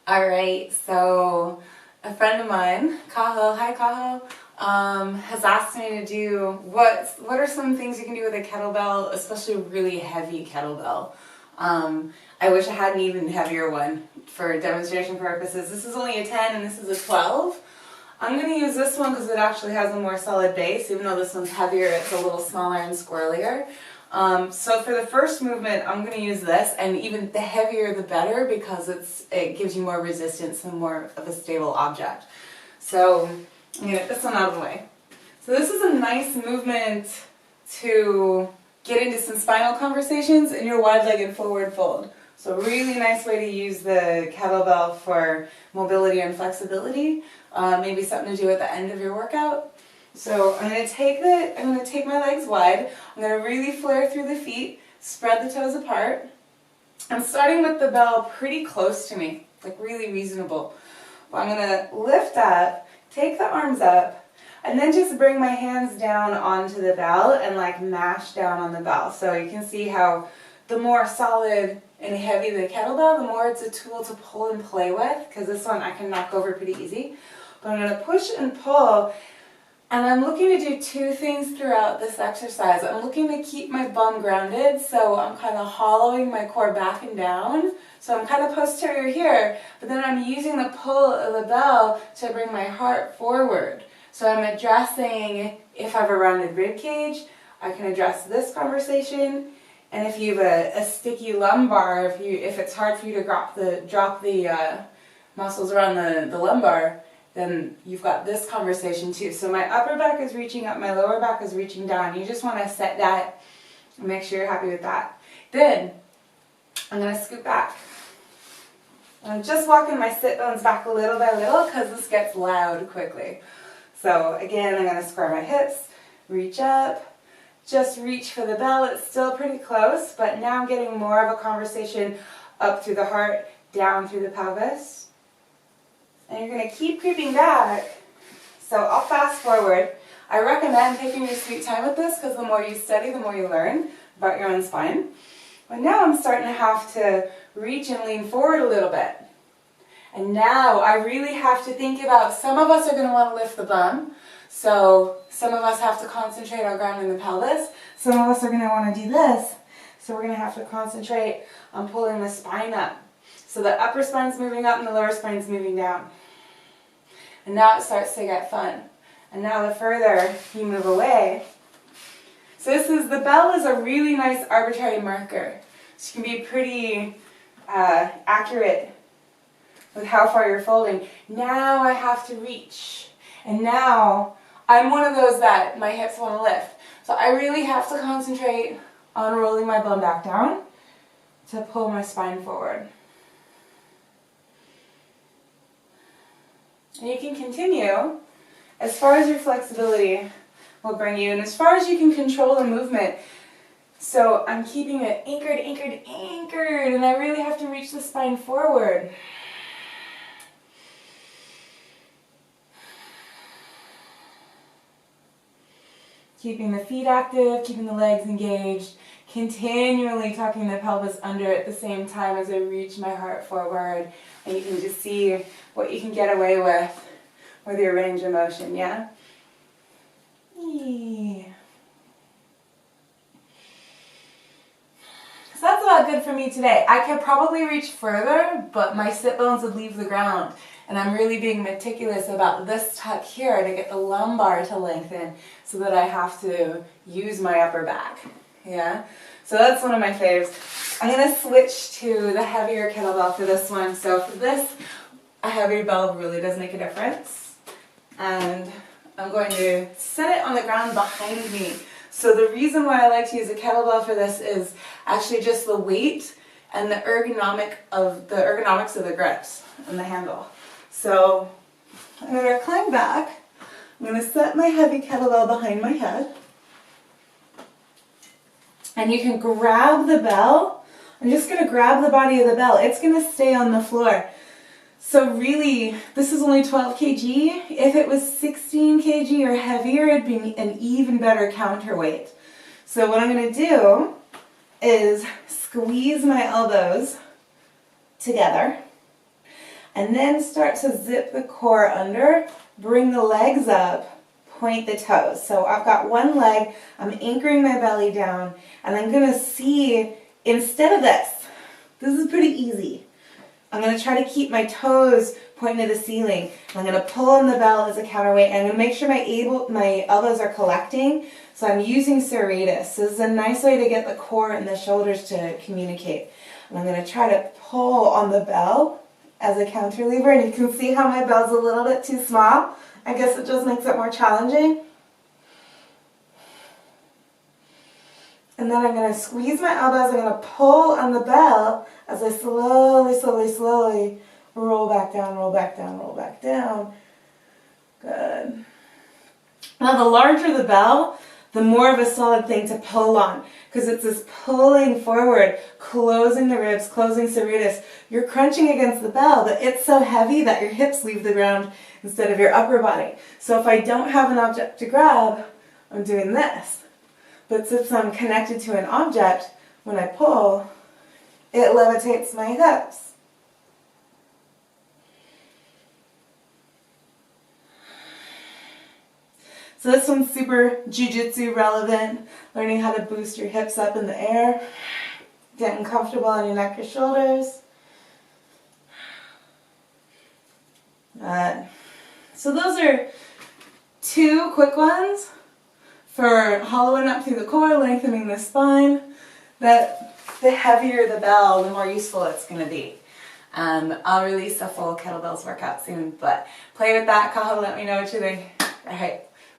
Alright, so a friend of mine, Kaho, hi Kaho, has asked me to do what are some things you can do with a kettlebell, especially a really heavy kettlebell. I wish I had an even heavier one for demonstration purposes. This is only a 10 and this is a 12. I'm going to use this one because it actually has a more solid base. Even though this one's heavier, it's a little smaller and squirrelier. So for the first movement, I'm going to use this, and even the heavier the better because it gives you more resistance and more of a stable object. So I'm going to get this one out of the way. So this is a nice movement to get into some spinal conversations in your wide-legged forward fold. So a really nice way to use the kettlebell for mobility and flexibility. Maybe something to do at the end of your workout. So I'm going to take my legs wide. I'm going to really flare through the feet, spread the toes apart. I'm starting with the bell pretty close to me, like really reasonable. But I'm going to lift up, take the arms up, and then just bring my hands down onto the bell and like mash down on the bell. So you can see how the more solid and heavy the kettlebell, the more it's a tool to pull and play with, because this one I can knock over pretty easy. But I'm going to push and pull. And I'm looking to do two things throughout this exercise. I'm looking to keep my bum grounded, so I'm kind of hollowing my core back and down. So I'm kind of posterior here, but then I'm using the pull of the bell to bring my heart forward. So I'm addressing, if I have a rounded rib cage, I can address this conversation. And if you have a sticky lumbar, if it's hard for you to drop the muscles around the lumbar, then you've got this conversation too. So my upper back is reaching up, my lower back is reaching down. You just want to set that and make sure you're happy with that. Then I'm going to scoot back. I'm just walking my sit bones back a little by little because this gets loud quickly. So again, I'm going to square my hips, reach up, just reach for the bell. It's still pretty close, but now I'm getting more of a conversation up through the heart, down through the pelvis. And you're going to keep creeping back. So I'll fast forward. I recommend taking your sweet time with this because the more you study, the more you learn about your own spine. But now I'm starting to have to reach and lean forward a little bit. And now I really have to think about, some of us are going to want to lift the bum. So some of us have to concentrate on grounding the pelvis. Some of us are going to want to do this. So we're going to have to concentrate on pulling the spine up. So the upper spine's moving up and the lower spine's moving down. And now it starts to get fun. And now the further you move away. So the bell is a really nice arbitrary marker. So you can be pretty accurate with how far you're folding. Now I have to reach. And now I'm one of those that my hips want to lift. So I really have to concentrate on rolling my bum back down to pull my spine forward. And you can continue as far as your flexibility will bring you, and as far as you can control the movement. So I'm keeping it anchored, and I really have to reach the spine forward. Keeping the feet active, keeping the legs engaged, continually tucking the pelvis under at the same time as I reach my heart forward. And you can just see what you can get away with your range of motion, yeah? So that's about good for me today. I could probably reach further, but my sit bones would leave the ground. And I'm really being meticulous about this tuck here to get the lumbar to lengthen so that I have to use my upper back, yeah? So that's one of my faves. I'm going to switch to the heavier kettlebell for this one. So for this, a heavier bell really does make a difference. And I'm going to set it on the ground behind me. So the reason why I like to use a kettlebell for this is actually just the weight and the ergonomics of the grips and the handle. So I'm going to climb back. I'm going to set my heavy kettlebell behind my head. And you can grab the bell. I'm just going to grab the body of the bell. It's going to stay on the floor. So really, this is only 12 kg. If it was 16 kg or heavier, it'd be an even better counterweight. So what I'm going to do is squeeze my elbows together. And then start to zip the core under, bring the legs up, point the toes. So I've got one leg, I'm anchoring my belly down, and I'm gonna see, instead of this is pretty easy. I'm gonna try to keep my toes pointing to the ceiling. I'm gonna pull on the bell as a counterweight, and I'm gonna make sure my elbows are collecting. So I'm using serratus. So this is a nice way to get the core and the shoulders to communicate. And I'm gonna try to pull on the bell as a counter lever, and you can see how my bell's a little bit too small. I guess it just makes it more challenging. And then I'm going to squeeze my elbows, I'm going to pull on the bell as I slowly roll back down, roll back down, roll back down. Good. Now the larger the bell, the more of a solid thing to pull on, because it's this pulling forward, closing the ribs, closing serratus. You're crunching against the bell, but it's so heavy that your hips leave the ground instead of your upper body. So if I don't have an object to grab, I'm doing this. But since I'm connected to an object, when I pull, it levitates my hips. So this one's super jiu-jitsu relevant, learning how to boost your hips up in the air, getting comfortable on your neck or shoulders. So those are 2 quick ones for hollowing up through the core, lengthening the spine. That the heavier the bell, the more useful it's going to be. I'll release a full kettlebells workout soon, but play with that. Cahill, let me know what you think. All right.